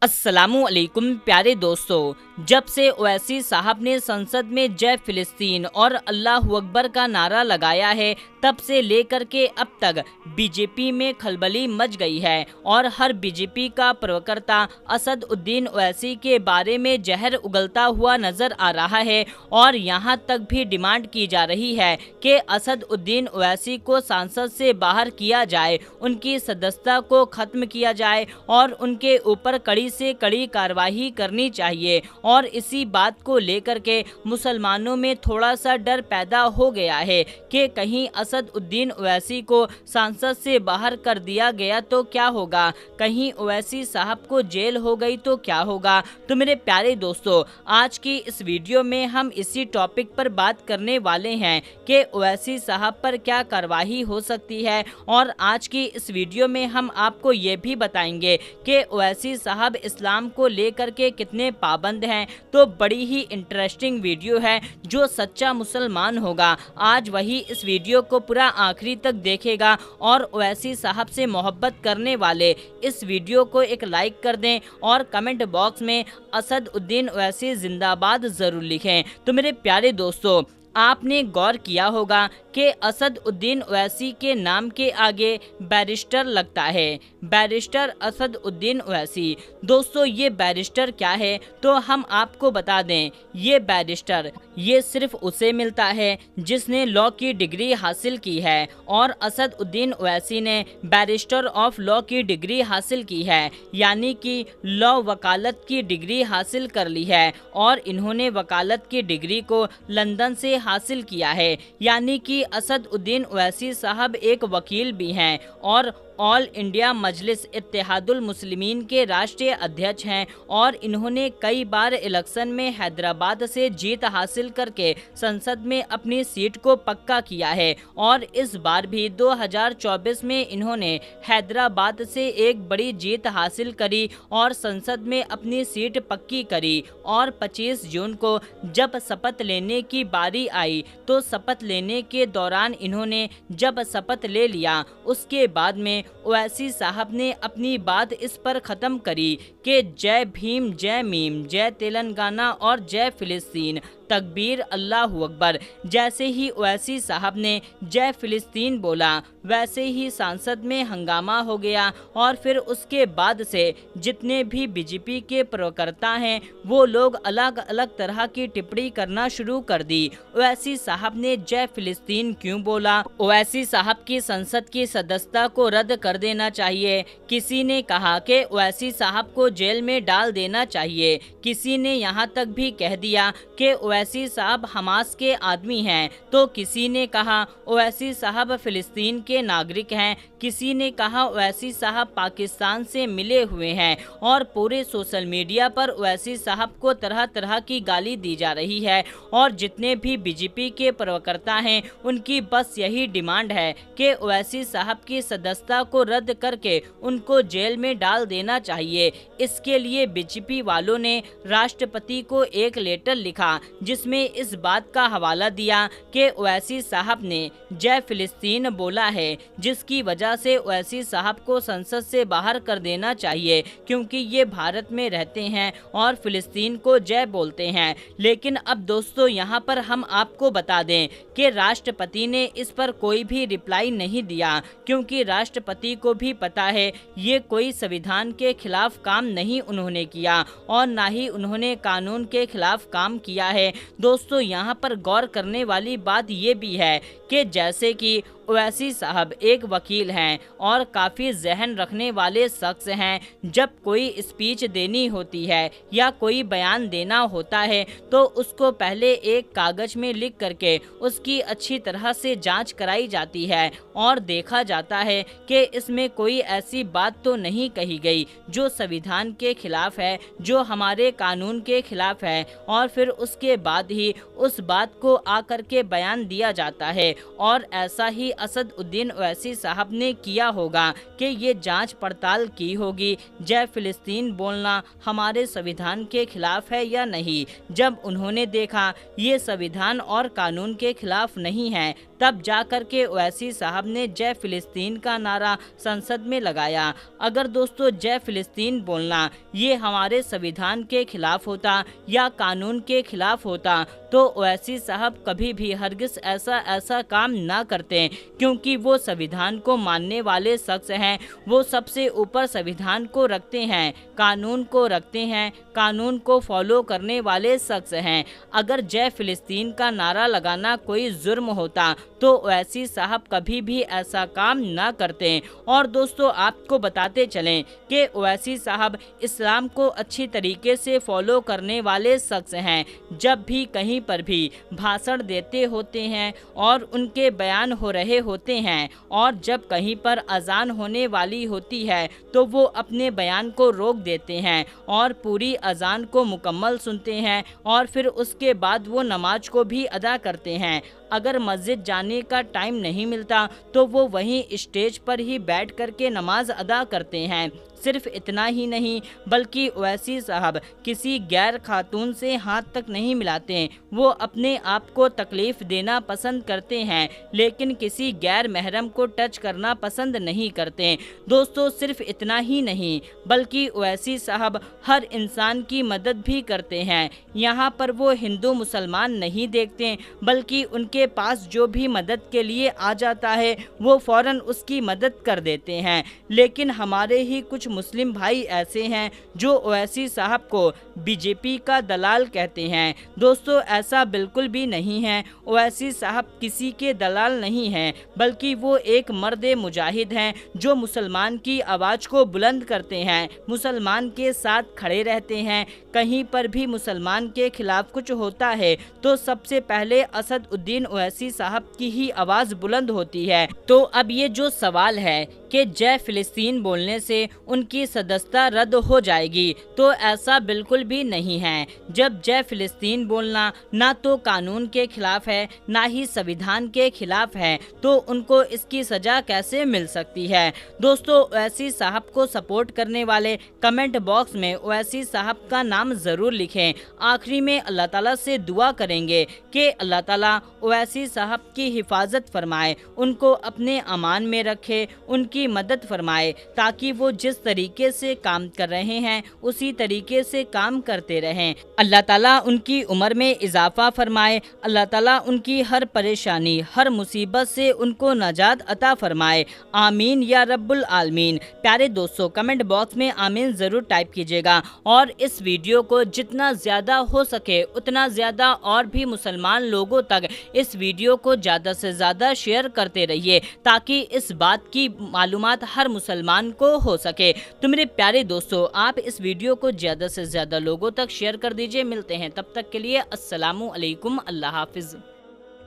अस्सलामुअलैकुम प्यारे दोस्तों, जब से ओवैसी साहब ने संसद में जय फिलिस्तीन और अल्लाह अकबर का नारा लगाया है, तब से लेकर के अब तक बीजेपी में खलबली मच गई है और हर बीजेपी का प्रवक्ता असद उद्दीन ओवैसी के बारे में जहर उगलता हुआ नजर आ रहा है। और यहाँ तक भी डिमांड की जा रही है कि असद उद्दीन ओवैसी को संसद से बाहर किया जाए, उनकी सदस्यता को खत्म किया जाए और उनके ऊपर कड़ी से कड़ी कार्रवाई करनी चाहिए। और इसी बात को लेकर के मुसलमानों में थोड़ा सा डर पैदा हो गया है कि कहीं असद उद्दीन ओवैसी को संसद से बाहर कर दिया गया तो क्या होगा, कहीं ओवैसी साहब को जेल हो गई तो क्या होगा। तो मेरे प्यारे दोस्तों, आज की इस वीडियो में हम इसी टॉपिक पर बात करने वाले हैं कि ओवैसी साहब पर क्या कार्रवाई हो सकती है। और आज की इस वीडियो में हम आपको ये भी बताएंगे कि ओवैसी साहब इस्लाम को लेकर के कितने पाबंद हैं। तो बड़ी ही इंटरेस्टिंग वीडियो है। जो सच्चा मुसलमान होगा आज वही इस वीडियो को पूरा आखिरी तक देखेगा और ओवैसी साहब से मोहब्बत करने वाले इस वीडियो को एक लाइक कर दें और कमेंट बॉक्स में असद उद्दीन ओवैसी जिंदाबाद जरूर लिखें। तो मेरे प्यारे दोस्तों, आपने गौर किया होगा कि असद उद्दीन ओवैसी के नाम के आगे बैरिस्टर लगता है, बैरिस्टर असद उद्दीन ओवैसी। दोस्तों, ये बैरिस्टर क्या है तो हम आपको बता दें, ये बैरिस्टर ये सिर्फ उसे मिलता है जिसने लॉ की डिग्री हासिल की है और असद उद्दीन ओवैसी ने बैरिस्टर ऑफ लॉ की डिग्री हासिल की है, यानी कि लॉ वकालत की डिग्री हासिल कर ली है। और इन्होंने वकालत की डिग्री को लंदन से हासिल किया है, यानी कि असद उद्दीन ओवैसी साहब एक वकील भी हैं और ऑल इंडिया मजलिस इत्तेहादुल मुस्लिमीन के राष्ट्रीय अध्यक्ष हैं। और इन्होंने कई बार इलेक्शन में हैदराबाद से जीत हासिल करके संसद में अपनी सीट को पक्का किया है। और इस बार भी 2024 में इन्होंने हैदराबाद से एक बड़ी जीत हासिल करी और संसद में अपनी सीट पक्की करी। और 25 जून को जब शपथ लेने की बारी आई तो शपथ लेने के दौरान इन्होंने जब शपथ ले लिया, उसके बाद में ओवैसी साहब ने अपनी बात इस पर ख़त्म करी कि जय भीम, जय मीम, जय तेलंगाना और जय फिलिस्तीन, तकबीर, अल्लाहू अकबर। जैसे ही ओवैसी साहब ने जय फिलिस्तीन बोला वैसे ही संसद में हंगामा हो गया। और फिर उसके बाद से जितने भी बीजेपी के प्रवक्ता हैं वो लोग अलग अलग तरह की टिप्पणी करना शुरू कर दी। ओवैसी साहब ने जय फिलिस्तीन क्यों बोला, ओवैसी साहब की संसद की सदस्यता को रद्द कर देना चाहिए, किसी ने कहा कि ओवैसी साहब को जेल में डाल देना चाहिए, किसी ने यहाँ तक भी कह दिया कि ओवैसी साहब हमास के आदमी हैं, तो किसी ने कहा ओवैसी साहब फिलिस्तीन के नागरिक हैं, किसी ने कहा ओवैसी साहब पाकिस्तान से मिले हुए हैं। और पूरे सोशल मीडिया पर ओवैसी साहब को तरह तरह की गाली दी जा रही है। और जितने भी बीजेपी के प्रवक्ता हैं उनकी बस यही डिमांड है कि ओवैसी साहब की सदस्यता को रद्द करके उनको जेल में डाल देना चाहिए। इसके लिए बीजेपी वालों ने राष्ट्रपति को एक लेटर लिखा जिसमें इस बात का हवाला दिया कि ओवैसी साहब ने जय फिलिस्तीन बोला है, जिसकी वजह से ओवैसी साहब को संसद से बाहर कर देना चाहिए, क्योंकि ये भारत में रहते हैं और फिलिस्तीन को जय बोलते हैं। लेकिन अब दोस्तों, यहाँ पर हम आपको बता दें कि राष्ट्रपति ने इस पर कोई भी रिप्लाई नहीं दिया, क्योंकि राष्ट्रपति को भी पता है ये कोई संविधान के खिलाफ काम नहीं उन्होंने किया और ना ही उन्होंने कानून के खिलाफ काम किया है। दोस्तों, यहाँ पर गौर करने वाली बात ये भी है कि जैसे कि ओवैसी साहब एक वकील हैं और काफ़ी जहन रखने वाले शख्स हैं। जब कोई स्पीच देनी होती है या कोई बयान देना होता है तो उसको पहले एक कागज़ में लिख करके उसकी अच्छी तरह से जांच कराई जाती है और देखा जाता है कि इसमें कोई ऐसी बात तो नहीं कही गई जो संविधान के खिलाफ है, जो हमारे कानून के खिलाफ है। और फिर उसके बाद ही उस बात को आकर के बयान दिया जाता है। और ऐसा ही असद उद्दीन ओवैसी साहब ने किया होगा कि ये जांच पड़ताल की होगी जय फिलिस्तीन बोलना हमारे संविधान के खिलाफ है या नहीं। जब उन्होंने देखा ये संविधान और कानून के खिलाफ नहीं है तब जा कर के ओवैसी साहब ने जय फिलिस्तीन का नारा संसद में लगाया। अगर दोस्तों जय फिलिस्तीन बोलना ये हमारे संविधान के खिलाफ होता या कानून के खिलाफ होता तो ओवैसी साहब कभी भी हरगिज ऐसा काम ना करते, क्योंकि वो संविधान को मानने वाले शख्स हैं। वो सबसे ऊपर संविधान को रखते हैं, कानून को रखते हैं, कानून को फॉलो करने वाले शख्स हैं। अगर जय फिलिस्तीन का नारा लगाना कोई जुर्म होता तो ओवैसी साहब कभी भी ऐसा काम ना करते। और दोस्तों आपको बताते चलें कि ओवैसी साहब इस्लाम को अच्छी तरीके से फॉलो करने वाले शख्स हैं। जब भी कहीं पर भी भाषण देते होते हैं और उनके बयान हो रहे होते हैं और जब कहीं पर अजान होने वाली होती है तो वो अपने बयान को रोक देते हैं और पूरी अजान को मुकम्मल सुनते हैं और फिर उसके बाद वो नमाज को भी अदा करते हैं। अगर मस्जिद जाने का टाइम नहीं मिलता तो वो वहीं स्टेज पर ही बैठ कर के नमाज अदा करते हैं। सिर्फ इतना ही नहीं बल्कि ओवैसी साहब किसी गैर खातून से हाथ तक नहीं मिलाते। वो अपने आप को तकलीफ देना पसंद करते हैं लेकिन किसी गैर महरम को टच करना पसंद नहीं करते। दोस्तों सिर्फ इतना ही नहीं बल्कि ओवैसी साहब हर इंसान की मदद भी करते हैं। यहाँ पर वो हिंदू मुसलमान नहीं देखते बल्कि उनके पास जो भी मदद के लिए आ जाता है वो फौरन उसकी मदद कर देते हैं। लेकिन हमारे ही कुछ मुस्लिम भाई ऐसे हैं जो ओवैसी साहब को बीजेपी का दलाल कहते हैं। दोस्तों ऐसा बिल्कुल भी नहीं है। ओवैसी साहब किसी के दलाल नहीं हैं बल्कि वो एक मर्द मुजाहिद हैं जो मुसलमान की आवाज़ को बुलंद करते हैं, मुसलमान के साथ खड़े रहते हैं। कहीं पर भी मुसलमान के खिलाफ कुछ होता है तो सबसे पहले असद उद्दीन ओवैसी साहब की ही आवाज़ बुलंद होती है। तो अब ये जो सवाल है कि जय फिलिस्तीन बोलने से उनकी सदस्यता रद्द हो जाएगी, तो ऐसा बिल्कुल भी नहीं है। जब जय फिलिस्तीन बोलना ना तो कानून के खिलाफ है ना ही संविधान के खिलाफ है तो उनको इसकी सजा कैसे मिल सकती है। दोस्तों ओवैसी साहब को सपोर्ट करने वाले कमेंट बॉक्स में ओवैसी साहब का नाम ज़रूर लिखें। आखिरी में अल्लाह ताला से दुआ करेंगे कि अल्लाह ताला ओवैसी साहब की हिफाजत फरमाए, उनको अपने अमान में रखे, उनकी मदद फरमाए ताकि वो जिस तरीके से काम कर रहे हैं उसी तरीके से काम करते रहें। अल्लाह ताला उनकी उम्र में इजाफा फरमाए, अल्लाह ताला उनकी हर परेशानी हर मुसीबत से उनको नजात अता फरमाए। आमीन या रब्बुल आलमीन। प्यारे दोस्तों कमेंट बॉक्स में आमीन ज़रूर टाइप कीजिएगा और इस वीडियो को जितना ज़्यादा हो सके उतना ज़्यादा और भी मुसलमान लोगों तक इस वीडियो को ज़्यादा से ज़्यादा शेयर करते रहिए ताकि इस बात की मालूमात हर मुसलमान को हो सके। तो मेरे प्यारे दोस्तों आप इस वीडियो को ज़्यादा से ज़्यादा लोगों तक शेयर कर दीजिए। मिलते हैं तब तक के लिए अस्सलामु अलैकुम, अल्लाह हाफिज़।